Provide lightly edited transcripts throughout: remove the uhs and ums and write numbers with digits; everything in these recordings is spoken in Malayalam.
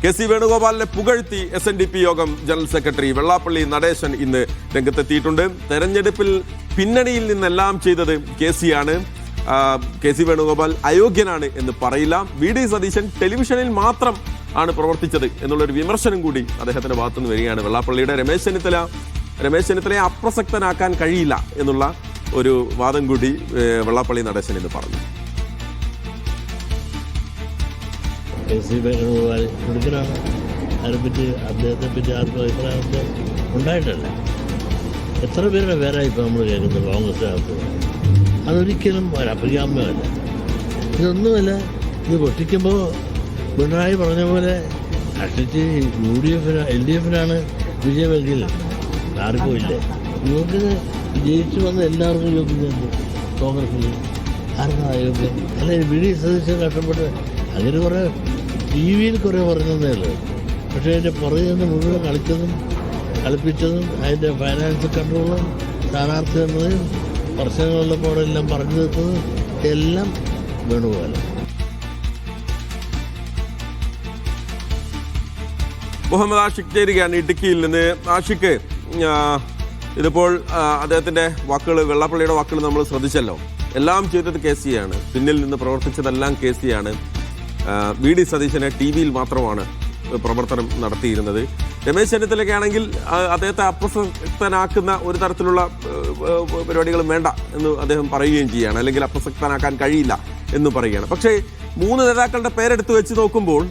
കെ.സി. വേണുഗോപാലിനെ പുകഴ്ത്തി SNDP യോഗം ജനറൽ സെക്രട്ടറി വെള്ളാപ്പള്ളി നടേശൻ ഇന്ന് രംഗത്തെത്തിയിട്ടുണ്ട്. തെരഞ്ഞെടുപ്പിൽ പിന്നണിയിൽ നിന്നെല്ലാം ചെയ്തത് കെ.സി. കെ.സി. വേണുഗോപാൽ അയോഗ്യനാണ് എന്ന് പറയില്ല. വി.ഡി. സതീശൻ ടെലിവിഷനിൽ മാത്രം ആണ് പ്രവർത്തിച്ചത് എന്നുള്ളൊരു വിമർശനം കൂടി അദ്ദേഹത്തിന്റെ ഭാഗത്തുനിന്ന് വരികയാണ്. വെള്ളാപ്പള്ളിയുടെ രമേശ് ചെന്നിത്തലയെ അപ്രസക്തനാക്കാൻ കഴിയില്ല എന്നുള്ള ഒരു വാദം കൂടി വെള്ളാപ്പള്ളി നടേശൻ ഇന്ന് പറഞ്ഞു. കെ.സി. വേണുഗോപാൽ മിടുക്കനാണ്. അതിനെപ്പറ്റി അദ്ദേഹത്തെ പറ്റി ആർക്കും അഭിപ്രായമൊക്കെ ഉണ്ടായിട്ടല്ല. എത്ര പേരുടെ പേരായി ഇപ്പോൾ നമ്മൾ കേൾക്കുന്നത് കോൺഗ്രസിനകത്ത്. അതൊരിക്കലും ഒരഭികാമ്യമല്ല. ഇതൊന്നുമല്ല. ഇത് പൊട്ടിക്കുമ്പോൾ പിണറായി പറഞ്ഞ പോലെ അട്ടിച്ച് LDF-നാണ് വിജയമെങ്കിൽ ആർക്കും ഇല്ല. യോഗ്യത ജയിച്ചു വന്ന എല്ലാവർക്കും യോഗ്യതയുണ്ട്. കോൺഗ്രസിൽ ആർക്കും അയോഗ്യം അല്ല. വി.ഡി. സതീശൻ കഷ്ടപ്പെട്ട് അങ്ങനെ കുറേ TV-യിൽ കുറേ പറഞ്ഞതേ ഉള്ളൂ. പക്ഷേ അതിൻ്റെ പുറകെ നിന്ന് മുഴുവൻ കളിപ്പിച്ചതും അതിൻ്റെ ഫൈനാൻസ് കൺട്രോളും സ്ഥാനാർത്ഥി എന്നതും പ്രശ്നങ്ങളുള്ളപ്പോൾ എല്ലാം പറഞ്ഞു തീർത്തതും എല്ലാം വേണുഗോപാൽ. മുഹമ്മദ് ആഷിഖ് ചേരുകയാണ് ഇടുക്കിയിൽ നിന്ന്. ആഷിഖ്, ഇതിപ്പോൾ അദ്ദേഹത്തിന്റെ വാക്കുകൾ, വെള്ളാപ്പള്ളിയുടെ വാക്കുകൾ നമ്മൾ ശ്രദ്ധിച്ചല്ലോ. എല്ലാം ചെയ്തത് കെ.സി. പിന്നിൽ നിന്ന് പ്രവർത്തിച്ചതെല്ലാം കെ.സി. വി.ഡി. സതീശനെ TV-യിൽ മാത്രമാണ് പ്രവർത്തനം നടത്തിയിരുന്നത്. രമേശ് ചെന്നിത്തലയ്ക്ക് ആണെങ്കിൽ അദ്ദേഹത്തെ അപ്രസക്തനാക്കുന്ന ഒരു തരത്തിലുള്ള പരിപാടികളും വേണ്ട എന്ന് അദ്ദേഹം പറയുകയും ചെയ്യുകയാണ്. അല്ലെങ്കിൽ അപ്രസക്തനാക്കാൻ കഴിയില്ല എന്ന് പറയുകയാണ്. പക്ഷേ 3 നേതാക്കളുടെ പേരെടുത്ത് വെച്ച് നോക്കുമ്പോൾ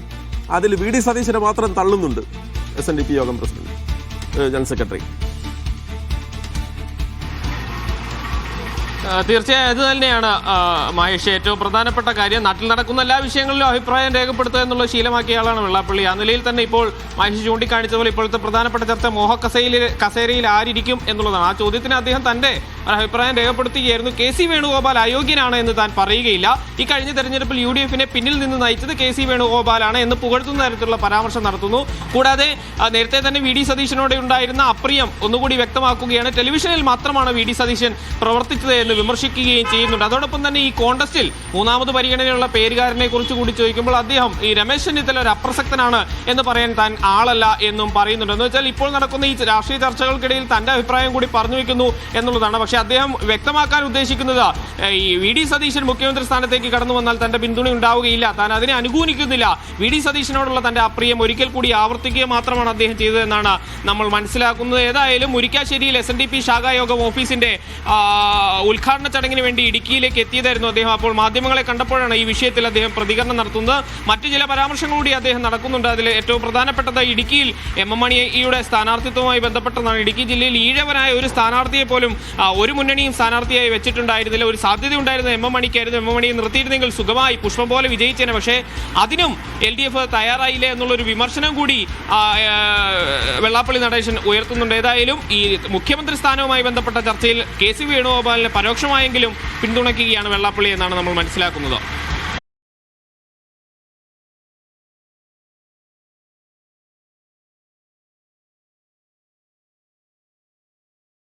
അതിൽ വി.ഡി. സതീശനെ മാത്രം തള്ളുന്നുണ്ട് SNDP യോഗം പ്രസിഡന്റ്, ജനറൽ സെക്രട്ടറി. തീർച്ചയായും അത് തന്നെയാണ് മഹേഷ്. ഏറ്റവും പ്രധാനപ്പെട്ട കാര്യം, നാട്ടിൽ നടക്കുന്ന എല്ലാ വിഷയങ്ങളിലും അഭിപ്രായം രേഖപ്പെടുത്തുക എന്നുള്ള ശീലമാക്കിയ ആളാണ് വെള്ളാപ്പള്ളി. ആ നിലയിൽ തന്നെ ഇപ്പോൾ മഹേഷ് ചൂണ്ടിക്കാണിച്ചതുപോലെ ഇപ്പോഴത്തെ പ്രധാനപ്പെട്ട ചർച്ച കസേരയിൽ ആരിരിക്കും എന്നുള്ളതാണ്. ആ ചോദ്യത്തിന് അദ്ദേഹം തന്റെ അഭിപ്രായം രേഖപ്പെടുത്തുകയായിരുന്നു. കെ.സി. വേണുഗോപാൽ അയോഗ്യനാണ് എന്ന് താൻ പറയുകയില്ല. ഈ കഴിഞ്ഞ തെരഞ്ഞെടുപ്പിൽ UDF-നെ പിന്നിൽ നിന്ന് നയിച്ചത് കെ.സി. വേണുഗോപാലാണ് എന്ന് പുകഴ്ത്തുന്ന തരത്തിലുള്ള പരാമർശം നടത്തുന്നു. കൂടാതെ നേരത്തെ തന്നെ വി.ഡി. സതീശനോട് ഉണ്ടായിരുന്ന അപ്രിയം ഒന്നുകൂടി വ്യക്തമാക്കുകയാണ്. ടെലിവിഷനിൽ മാത്രമാണ് വി.ഡി. സതീശൻ പ്രവർത്തിച്ചത് എന്ന് വിമർശിക്കുകയും ചെയ്യുന്നുണ്ട്. അതോടൊപ്പം തന്നെ ഈ കോൺടസ്റ്റിൽ 3ാമത് പരിഗണനയുള്ള പേരുകാരനെ കുറിച്ച് കൂടി ചോദിക്കുമ്പോൾ അദ്ദേഹം ഈ രമേശ് ചെന്നിത്തല ഒരു അപ്രസക്തനാണ് എന്ന് പറയാൻ താൻ ആളല്ല എന്നും പറയുന്നുണ്ട്. എന്ന് വെച്ചാൽ ഇപ്പോൾ നടക്കുന്ന ഈ രാഷ്ട്രീയ ചർച്ചകൾക്കിടയിൽ തന്റെ അഭിപ്രായം കൂടി പറഞ്ഞു വെക്കുന്നു എന്നുള്ളതാണ്. പക്ഷെ അദ്ദേഹം വ്യക്തമാക്കാൻ ഉദ്ദേശിക്കുന്നത് ഈ വി.ഡി. സതീശൻ മുഖ്യമന്ത്രി സ്ഥാനത്തേക്ക് കടന്നു വന്നാൽ തന്റെ പിന്തുണ ഉണ്ടാവുകയില്ല, താൻ അതിനെ അനുകൂലിക്കുന്നില്ല. വി.ഡി. സതീശനോടുള്ള തന്റെ അപ്രിയം ഒരിക്കൽ കൂടി ആവർത്തിക്കുക മാത്രമാണ് അദ്ദേഹം ചെയ്തതെന്നാണ് നമ്മൾ മനസ്സിലാക്കുന്നത്. ഏതായാലും മുരിക്കാശ്ശേരിയിൽ SNDP ശാഖായോഗം ഓഫീസിന്റെ ഉദ്ഘാടന ചടങ്ങിന് വേണ്ടി ഇടുക്കിയിലേക്ക് എത്തിയതായിരുന്നു അദ്ദേഹം. അപ്പോൾ മാധ്യമങ്ങളെ കണ്ടപ്പോഴാണ് ഈ വിഷയത്തിൽ അദ്ദേഹം പ്രതികരണം നടത്തുന്നത്. മറ്റു ചില പരാമർശങ്ങൾ കൂടി അദ്ദേഹം നടക്കുന്നുണ്ട്. അതിൽ ഏറ്റവും പ്രധാനപ്പെട്ടത് ഇടുക്കിയിൽ M.M. മണിയുടെ സ്ഥാനാർത്ഥിത്വവുമായി ബന്ധപ്പെട്ടതാണ്. ഇടുക്കി ജില്ലയിൽ ഈഴവനായ ഒരു സ്ഥാനാർത്ഥിയെ പോലും ഒരു മുന്നണിയും സ്ഥാനാർത്ഥിയായി വെച്ചിട്ടുണ്ടായിരുന്നില്ല. ഒരു സാധ്യത ഉണ്ടായിരുന്ന M.M. മണിക്കായിരുന്നു. M.M. മണിയെ നിർത്തിയിരുന്നെങ്കിൽ സുഖമായി പുഷ്പം പോലെ വിജയിച്ചേനെ. പക്ഷേ അതിനും LDF തയ്യാറായില്ലേ എന്നുള്ളൊരു വിമർശനം കൂടി വെള്ളാപ്പള്ളി നടേശൻ ഉയർത്തുന്നുണ്ട്. ഏതായാലും ഈ മുഖ്യമന്ത്രി സ്ഥാനവുമായി ബന്ധപ്പെട്ട ചർച്ചയിൽ കെ.സി. വേണുഗോപാലിനെ പരോക്ഷമായെങ്കിലും പിന്തുണയ്ക്കുകയാണ് വെള്ളാപ്പള്ളി എന്നാണ് നമ്മൾ മനസ്സിലാക്കുന്നത്.